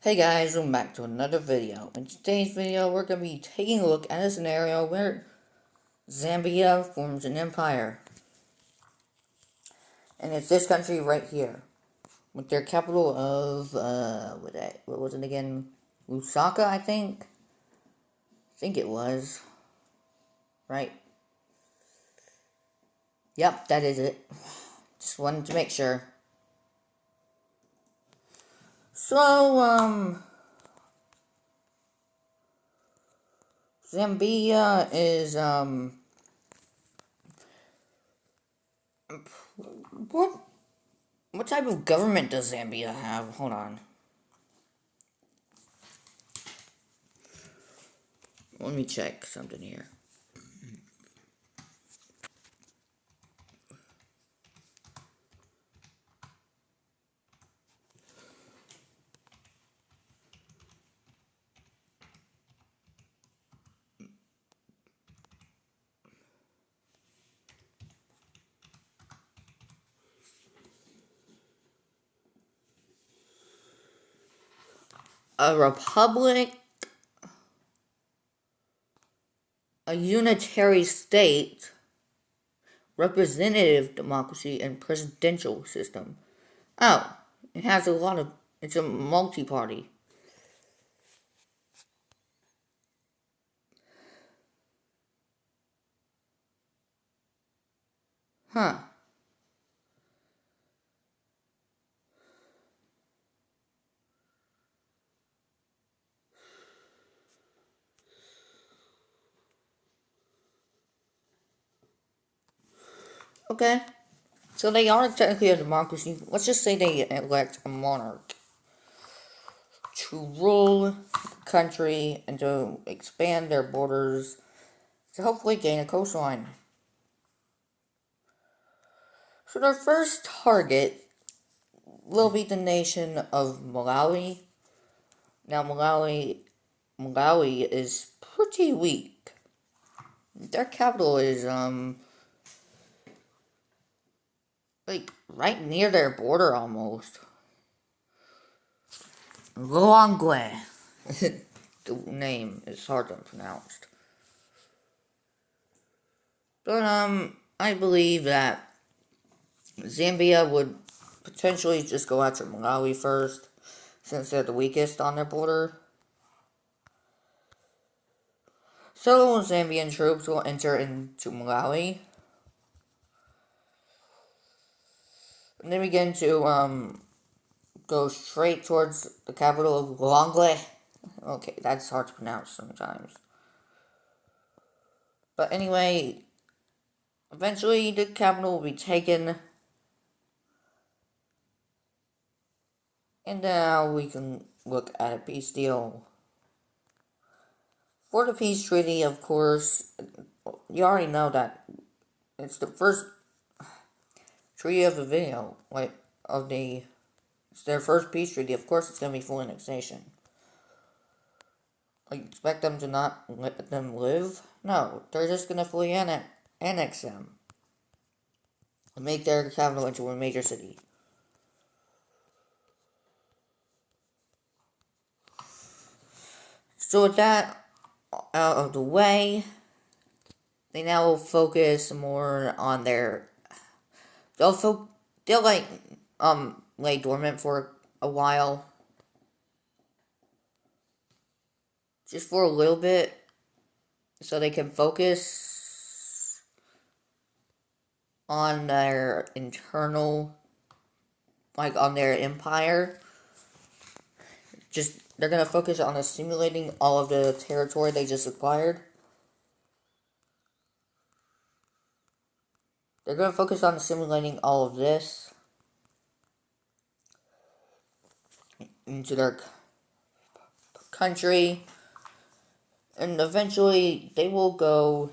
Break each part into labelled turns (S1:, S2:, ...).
S1: Hey guys, welcome back to another video. In today's video, we're going to be taking a look at a scenario where Zambia forms an empire. And it's this country right here. With their capital of, what was it again? Lusaka, I think? I think it was. Right? Yep, that is it. Just wanted to make sure. So, Zambia is, what What type of government does Zambia have? Hold on. Let me check something here. A republic, a unitary state, representative democracy, and presidential system. Oh, it has a lot of. It's a multi party. Huh. Okay. So they are technically a democracy. Let's just say they elect a monarch to rule the country and to expand their borders to hopefully gain a coastline. So their first target will be the nation of Malawi. Now Malawi is pretty weak. Their capital is like right near their border almost. Lilongwe. The name is hard to pronounce. But I believe that Zambia would potentially just go after Malawi first, since they're the weakest on their border. So Zambian troops will enter into Malawi. And they begin to go straight towards the capital of Lilongwe. Okay, that's hard to pronounce sometimes. But anyway, eventually the capital will be taken. And now we can look at a peace deal. For the peace treaty, of course, you already know that it's the first treaty of the video, it's their first peace treaty. Of course, it's going to be full annexation. I expect them to not let them live? No, they're just going to fully annex them and make their capital into a major city. So with that out of the way, they now will focus more on their. They'll lay dormant for a while, just for a little bit, so they can focus on their internal, on their empire. They're gonna focus on assimilating all of the territory they just acquired. They're gonna focus on assimilating all of this into their country, and eventually they will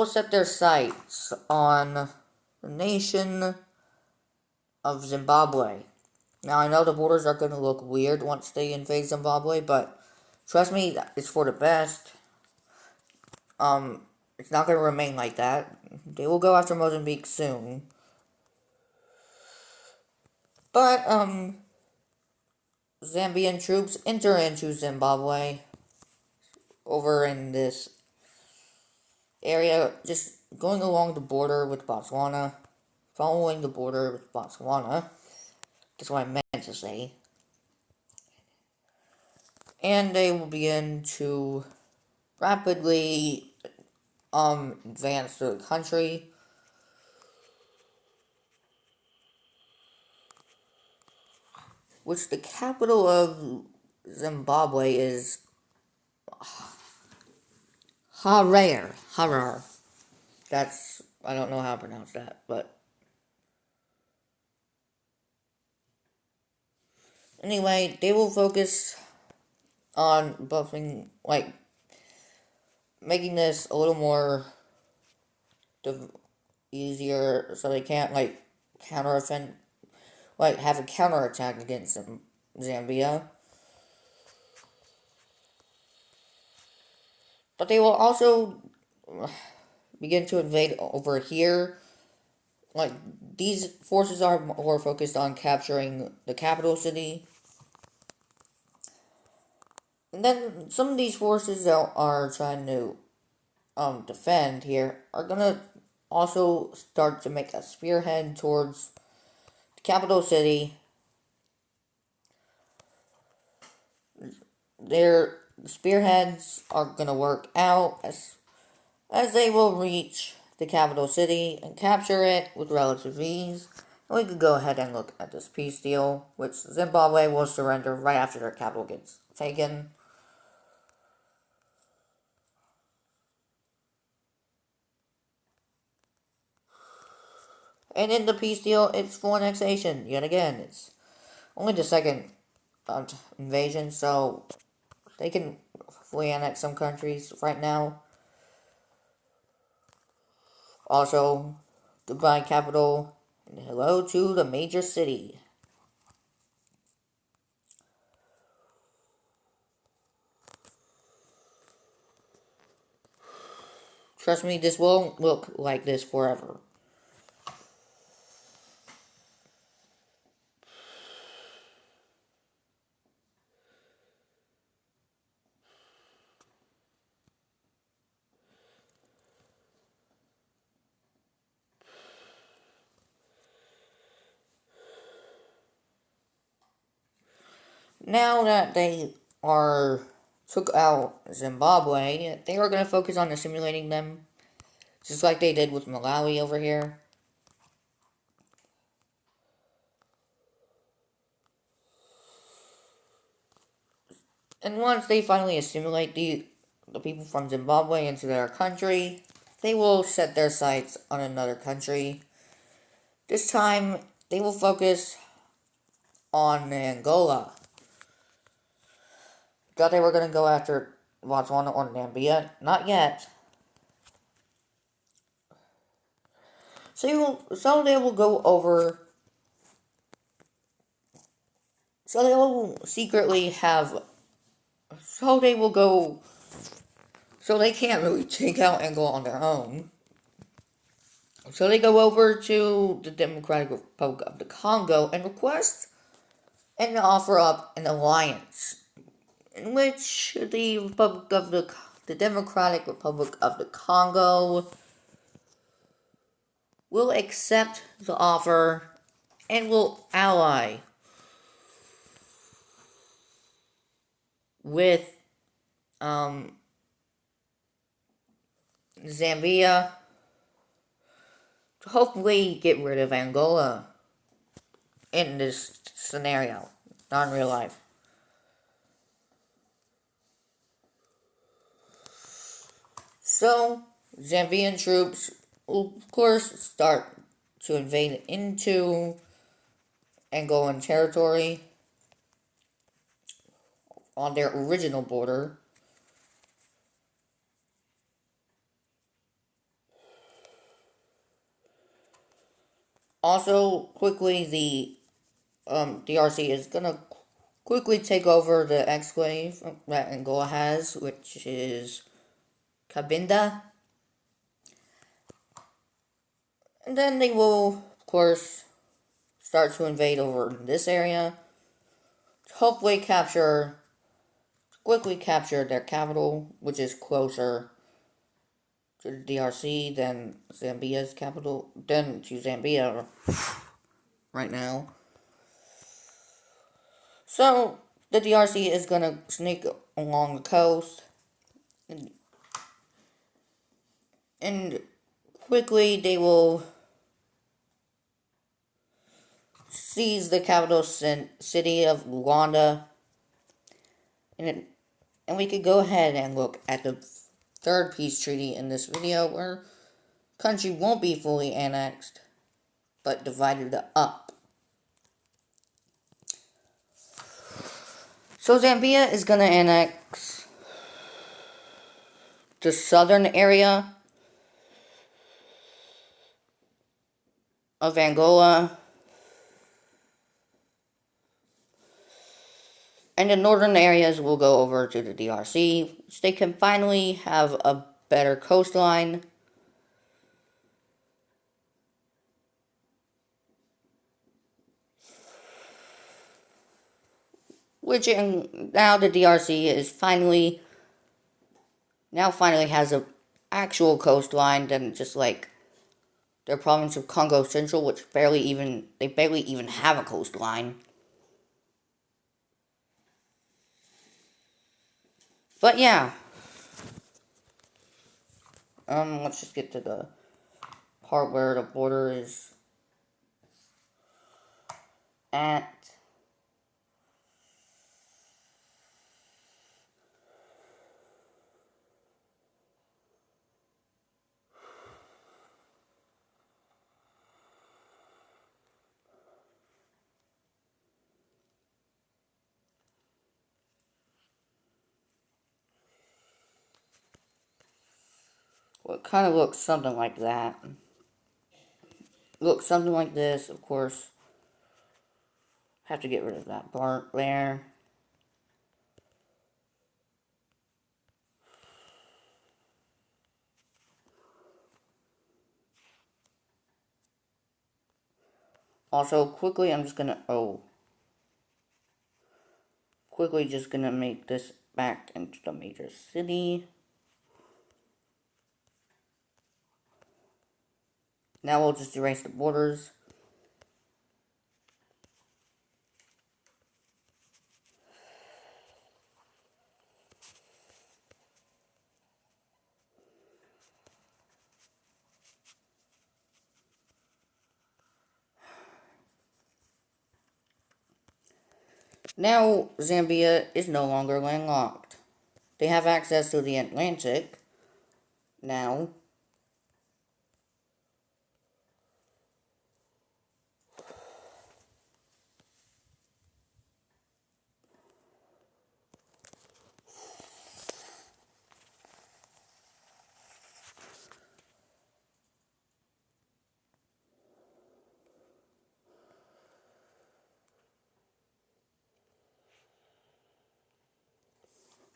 S1: set their sights on the nation of Zimbabwe. Now, I know the borders are going to look weird once they invade Zimbabwe, but trust me, it's for the best. It's not going to remain like that. They will go after Mozambique soon. But, Zambian troops enter into Zimbabwe over in this area, just going along the border with Botswana, following the border with Botswana. That's what I meant to say. And they will begin to rapidly advance through the country. Which the capital of Zimbabwe is Harare. Harare. That's, I don't know how to pronounce that, but anyway, they will focus on buffing, like, making this a little more easier so they can't, like, counter-offend, like, have a counterattack against Zambia. But they will also begin to invade over here. Like, these forces are more focused on capturing the capital city. And then some of these forces that are trying to defend here are gonna also start to make a spearhead towards the capital city. Their spearheads are gonna work out as they will reach the capital city and capture it with relative ease. And we could go ahead and look at this peace deal, which Zimbabwe will surrender right after their capital gets taken. And in the peace deal, it's full annexation. Yet again, it's only the second invasion, so they can fully annex some countries right now. Also, goodbye capital, and hello to the major city. Trust me, this won't look like this forever. Now that they took out Zimbabwe, they are going to focus on assimilating them, just like they did with Malawi over here. And once they finally assimilate the people from Zimbabwe into their country, they will set their sights on another country. This time, they will focus on Angola. Thought they were going to go after Botswana or Namibia. Not yet. So they will go over. So they will secretly have. So they will go. So they can't really take out Angola on their own. So they go over to the Democratic Republic of the Congo and request and offer up an alliance in which the Democratic Republic of the Congo will accept the offer and will ally with Zambia to hopefully get rid of Angola in this scenario, not in real life. So, Zambian troops will, of course, start to invade into Angolan territory on their original border. Also, quickly, the DRC is gonna quickly take over the exclave that Angola has, which is Cabinda. And then they will, of course, start to invade over this area hopefully quickly capture their capital, which is closer to the DRC than Zambia's capital, than to Zambia right now. So the DRC is gonna sneak along the coast and, and quickly they will seize the capital city of Luanda, and we could go ahead and look at the third peace treaty in this video, where country won't be fully annexed, but divided up. So Zambia is gonna annex the southern area of Angola, and the northern areas will go over to the DRC, so they can finally have a better coastline. Now the DRC is finally has a actual coastline than just like their province of Congo Central, which barely even have a coastline. But yeah, let's just get to the part where the border is at. Well, it kind of looks something like that. Looks something like this, of course. Have to get rid of that part there. Also, quickly just gonna make this back into the major city. Now we'll just erase the borders. Now, Zambia is no longer landlocked. They have access to the Atlantic now.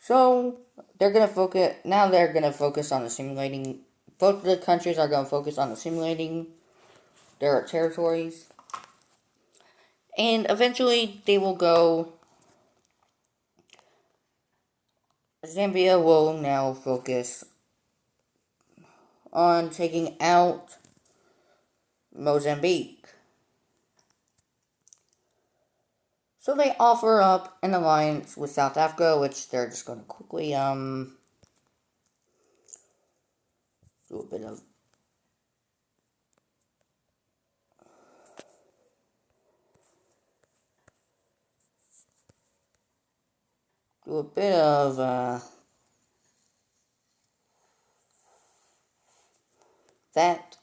S1: So, they're gonna focus on assimilating, both of the countries are gonna focus on assimilating their territories. And eventually, Zambia will now focus on taking out Mozambique. So they offer up an alliance with South Africa, which they're just going to quickly, do a bit of that.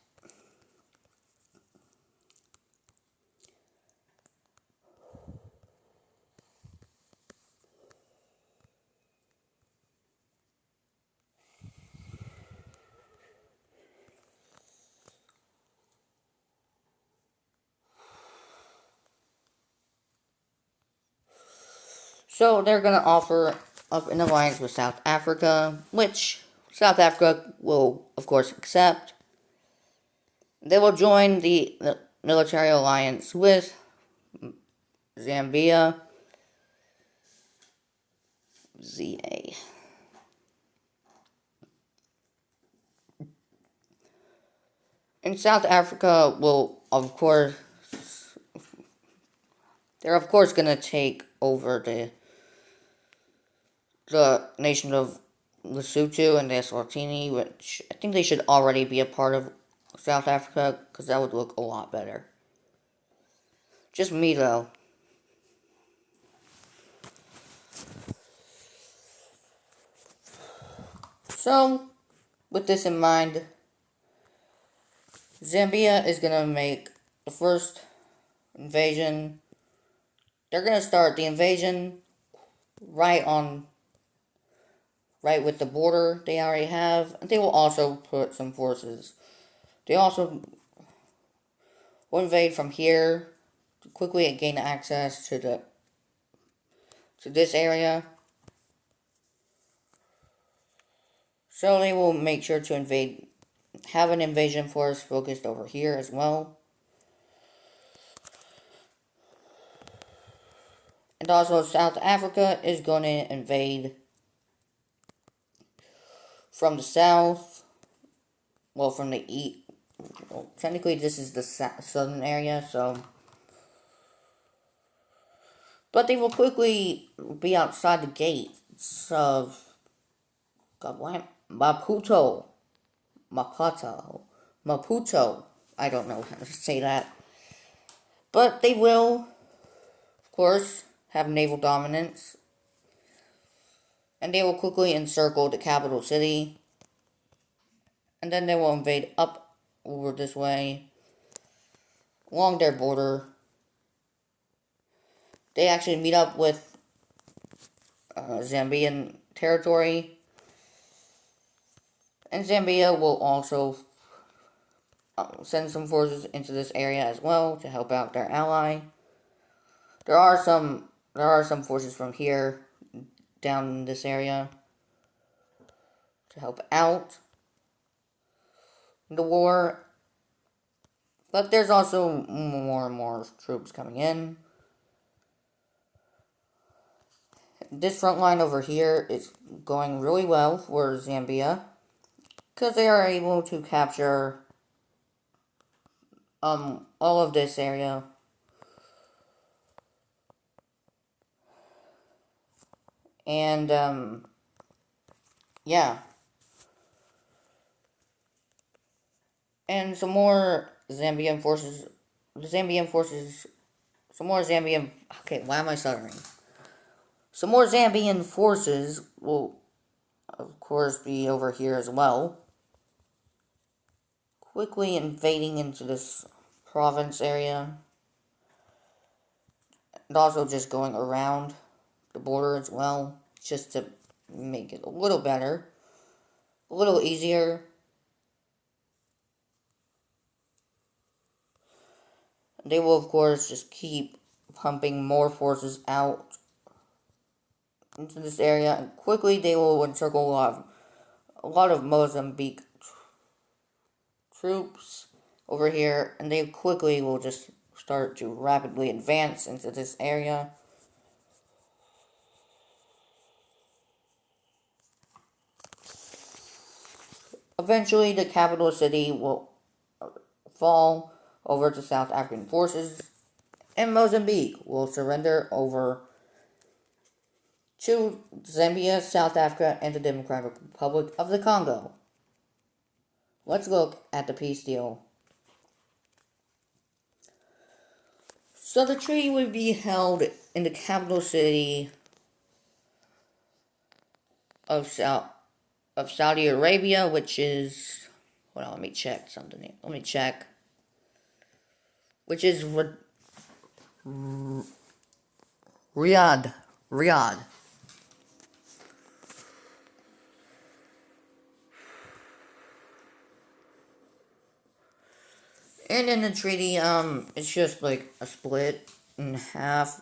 S1: So they're going to offer up an alliance with South Africa, which South Africa will, of course, accept. They will join the military alliance with Zambia, ZA. And South Africa will, of course, they're of course gonna take over the nation of Lesotho and the Eswatini, which I think they should already be a part of South Africa, because that would look a lot better. Just me, though. So, with this in mind, Zambia is gonna make the first invasion. They're gonna start the invasion right with the border they already have. They will also put some forces. They also will invade from here to quickly gain access to this area. So they will make sure to have an invasion force focused over here as well. And also South Africa is going to invade from the south. Well, from the east. Well, technically this is the southern area, so. But they will quickly be outside the gates of Maputo. Maputo. I don't know how to say that. But they will, of course, have naval dominance. And they will quickly encircle the capital city. And then they will invade up over this way, along their border. They actually meet up with Zambian territory. And Zambia will also send some forces into this area as well to help out their ally. There are some forces from here down in this area to help out the war. But there's also more and more troops coming in. This front line over here is going really well for Zambia, because they are able to capture all of this area. And yeah. And some more Zambian forces, okay, why am I stuttering? Some more Zambian forces will, of course, be over here as well. Quickly invading into this province area. And also just going around the border as well, just to make it a little better, a little easier. They will, of course, just keep pumping more forces out into this area, and quickly they will encircle a lot of Mozambique troops over here, and they quickly will just start to rapidly advance into this area. Eventually, the capital city will fall over to South African forces, and Mozambique will surrender over to Zambia, South Africa, and the Democratic Republic of the Congo. Let's look at the peace deal. So the treaty would be held in the capital city of Saudi Arabia, which is, hold on, let me check something. Which is Riyadh. And in the treaty, it's just like a split in half.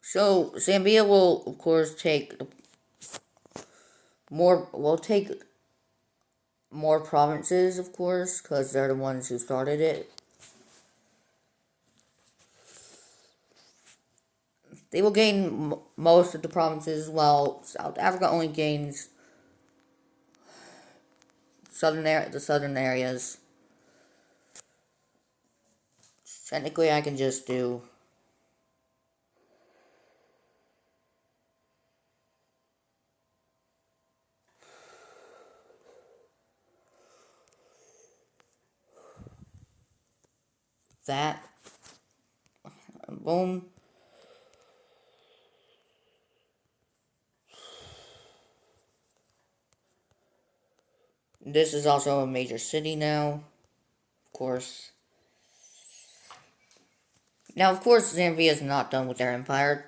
S1: So Zambia will, of course, take more provinces, of course, because they're the ones who started it. They will gain most of the provinces, while South Africa only gains the southern areas. Technically, I can just do that. Boom. This is also a major city now, of course. Now, of course, Zambia is not done with their empire.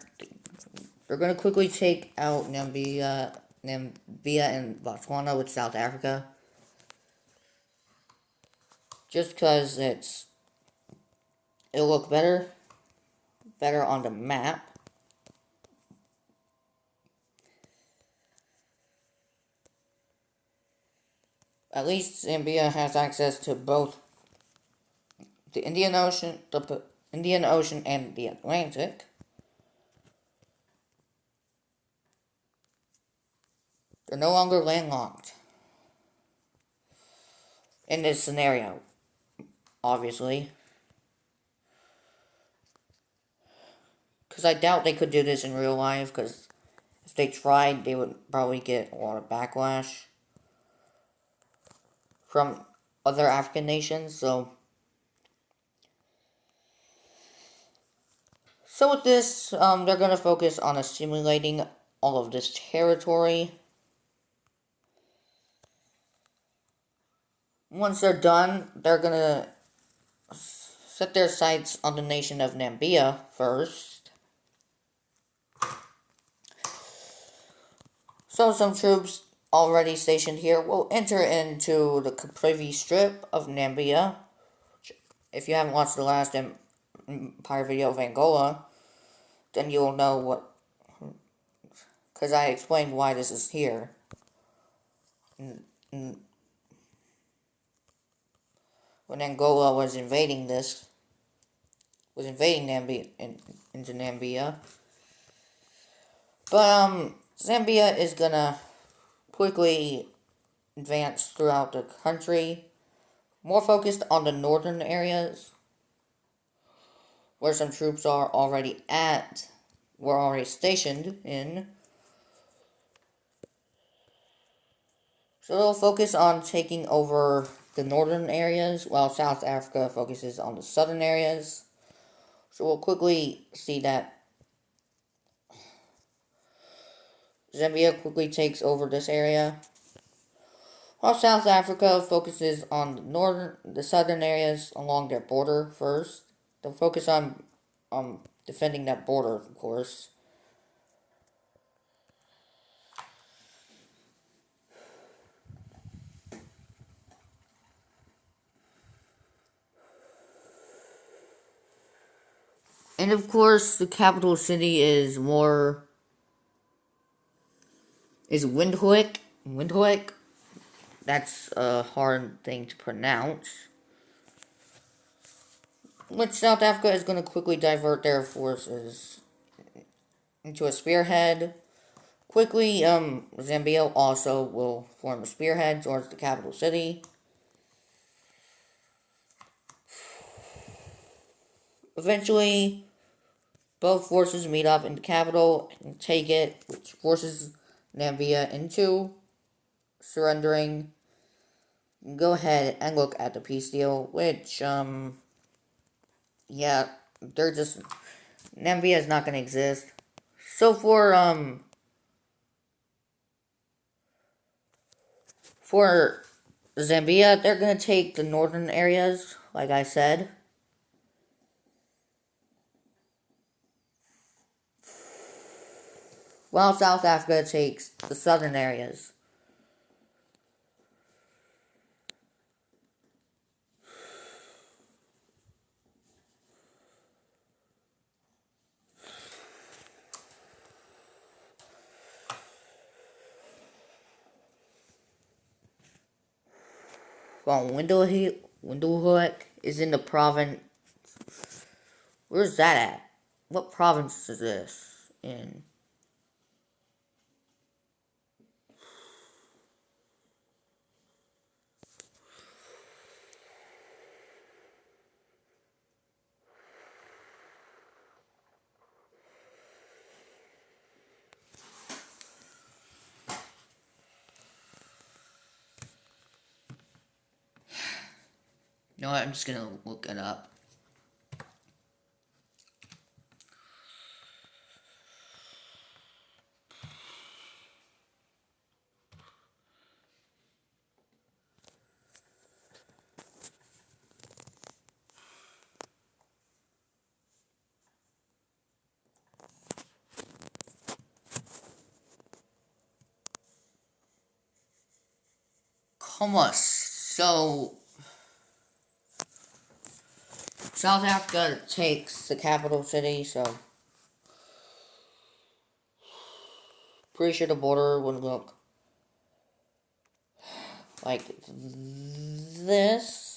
S1: They're going to quickly take out Namibia and Botswana with South Africa. Just because it'll look better on the map. At least Zambia has access to both the Indian Ocean and the Atlantic. They're no longer landlocked in this scenario, obviously. Because I doubt they could do this in real life, because if they tried, they would probably get a lot of backlash from other African nations, so with this, they're going to focus on assimilating all of this territory. Once they're done, they're going to set their sights on the nation of Namibia first. So some troops already stationed here will enter into the Caprivi Strip of Namibia. If you haven't watched the last Empire video of Angola, then you'll know what, because I explained why this is here. When Angola was invading Namibia, into Namibia. But, Zambia is gonna quickly advance throughout the country, more focused on the northern areas, where some troops were already stationed in. So they'll focus on taking over the northern areas, while South Africa focuses on the southern areas. So we'll quickly see that Zambia quickly takes over this area, while South Africa focuses on the southern areas along their border first. They'll focus on defending that border, of course. And of course, the capital city is Windhoek. Windhoek. That's a hard thing to pronounce. Which South Africa is going to quickly divert their forces into a spearhead. Quickly, Zambia also will form a spearhead towards the capital city. Eventually, both forces meet up in the capital and take it, which forces Namibia into surrendering. Go ahead and look at the peace deal, which, yeah, Namibia is not going to exist. So for Zambia, they're going to take the northern areas, like I said. While South Africa takes the southern areas. Well, Windhoek is in the province. Where's that at? What province is this? in. You know what? I'm just gonna look it up. Comas. So, South Africa takes the capital city, so pretty sure the border would look like this.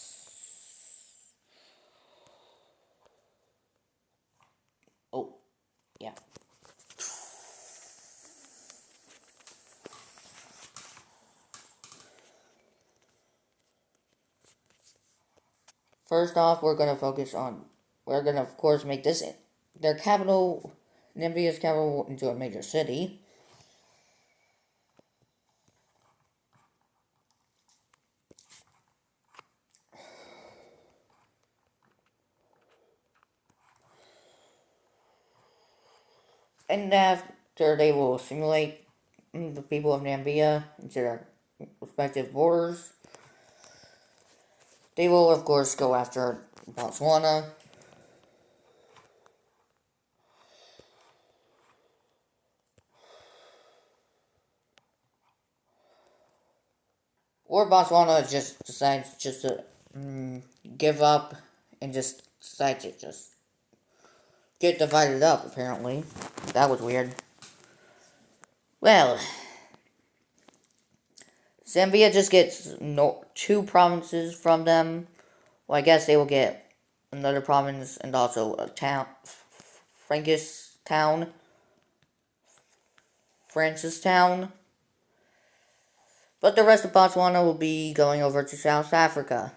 S1: Oh, yeah. First off, we're gonna of course make this their capital, Namibia's capital, into a major city. And after they will assimilate the people of Namibia into their respective borders, they will of course go after Botswana. Or Botswana just decides just to give up and just decide to just get divided up, apparently. That was weird. Well, Zambia just gets two provinces from them. Well, I guess they will get another province and also a town, Francistown. But the rest of Botswana will be going over to South Africa.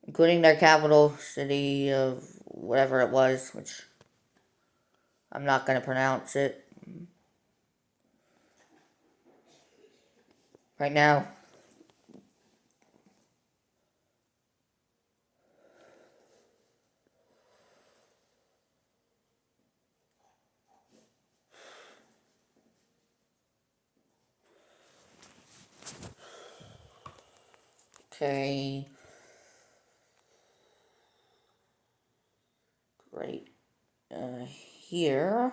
S1: Including their capital city of whatever it was, which I'm not going to pronounce it right now. Okay. Great. Here.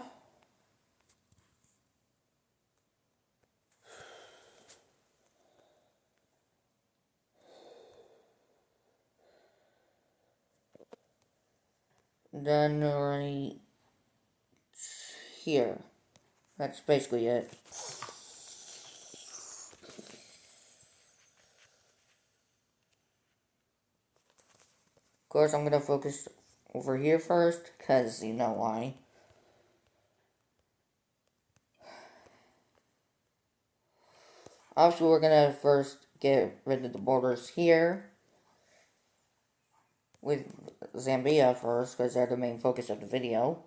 S1: Then right here. That's basically it. Of course, I'm going to focus over here first, because you know why. Obviously, we're going to first get rid of the borders here with Zambia first, because they're the main focus of the video.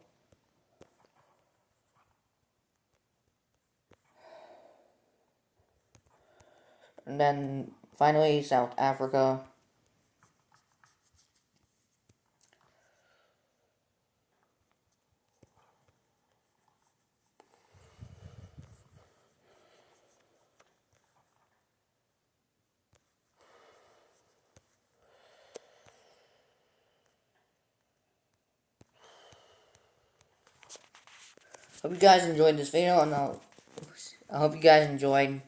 S1: And then, finally, South Africa. Hope you guys enjoyed this video, and I hope you guys enjoyed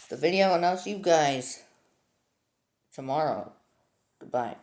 S1: the video, and I'll see you guys tomorrow. Goodbye.